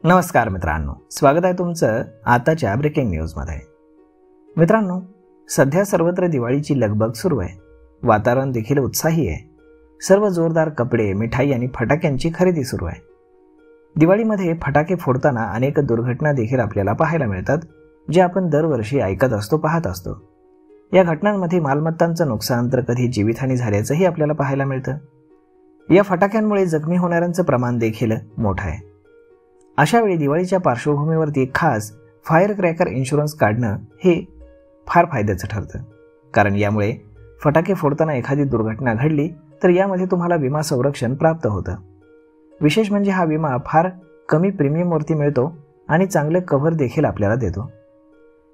नमस्कार मित्रांनो, स्वागत आहे तुमचं आताच्या ब्रेकिंग न्यूजमध्ये। मित्रांनो, सध्या सर्वत्र दिवाळीची लगबग सुरू आहे। वातावरण देखील उत्साही आहे। सर्व जोरदार कपडे, मिठाई आणि फटाक्यांची खरेदी सुरू आहे। दिवाळीमध्ये फटाके फोडताना अनेक दुर्घटना देखील आपल्याला पाहायला मिळतात, जे आपण दरवर्षी ऐकत असतो, पाहत असतो। या घटनांमध्ये मालमत्तांचं नुकसान तर कधी जीवितहानी झाल्याचंही आपल्याला पाहायला मिळतं। या फटाक्यांमुळे जखमी होणाऱ्यांचं प्रमाण देखील मोठं आहे। अशा वेळी दिवाळीच्या पार्श्वभूमीवरती खास फायर क्रॅकर इन्शुरन्स काढणं हे फार फायद्याचं ठरतं, कारण यामुळे फटाके फोडताना एखादी दुर्घटना घडली तर यामध्ये तुम्हाला विमा संरक्षण प्राप्त होतं। विशेष म्हणजे हा विमा फार कमी प्रीमियमवरती मिळतो आणि चांगले कव्हर देखील आपल्याला देतो।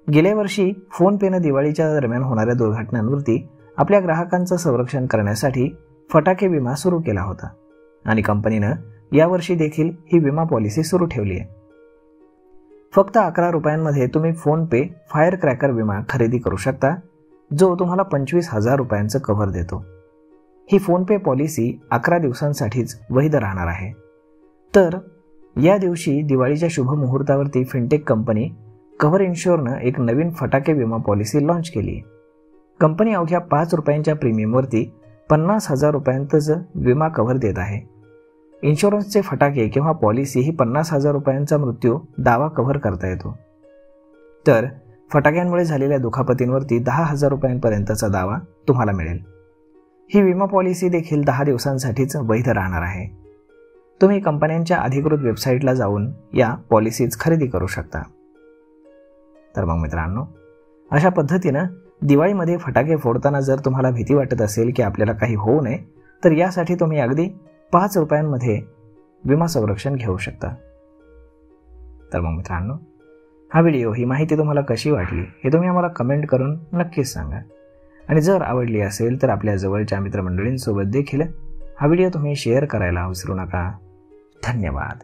गेल्या वर्षी फोनपेनं दिवाळीच्या दरम्यान होणाऱ्या दुर्घटनांवरती आपल्या ग्राहकांचं संरक्षण करण्यासाठी फटाके विमा सुरू केला होता आणि कंपनीनं यावर्षी देखील ही विमा पॉलिसी सुरू ठेवली आहे। फक्त 11 रुपयांमध्ये तुम्ही फोनपे फायर क्रॅकर विमा खरेदी करू शकता, जो तुम्हाला 25,000 रुपयांचं कव्हर देतो। ही फोनपे पॉलिसी 11 दिवसांसाठीच वैध राहणार आहे। तर या दिवशी दिवाळीच्या शुभ मुहूर्तावरती फिनटेक कंपनी कव्हर इन्शुरनं एक नवीन फटाके विमा पॉलिसी लॉन्च केली आहे। कंपनी अवघ्या 5 रुपयांच्या प्रीमियमवरती 50,000 रुपयांचं विमा कव्हर देत आहे। इन्शुरन्सचे फटाके किंवा पॉलिसी ही 50,000 रुपयांचा मृत्यू दावा कव्हर करता येतो, तर फटाक्यांमुळे झालेल्या दुखापतींवरती 10,000 रुपयांपर्यंतचा दावा तुम्हाला मिळेल। ही विमा पॉलिसी देखील 10 दिवसांसाठीच वैध राहणार आहे। तुम्ही कंपन्यांच्या अधिकृत वेबसाईटला जाऊन या पॉलिसीज खरेदी करू शकता। तर मग मित्रांनो, अशा पद्धतीनं दिवाळीमध्ये फटाके फोडताना जर तुम्हाला भीती वाटत असेल की आपल्याला काही होऊ नये, तर यासाठी तुम्ही अगदी 5 रुपयांमध्ये विमा संरक्षण घेऊ शकता। तर मग मित्रांनो, हा व्हिडिओ, ही माहिती तुम्हाला कशी वाटली हे तुम्ही आम्हाला कमेंट करून नक्कीच सांगा। आणि जर आवडली असेल तर आपल्या जवळच्या मित्रमंडळींसोबत देखील हा व्हिडिओ तुम्ही शेअर करायला विसरू नका। धन्यवाद।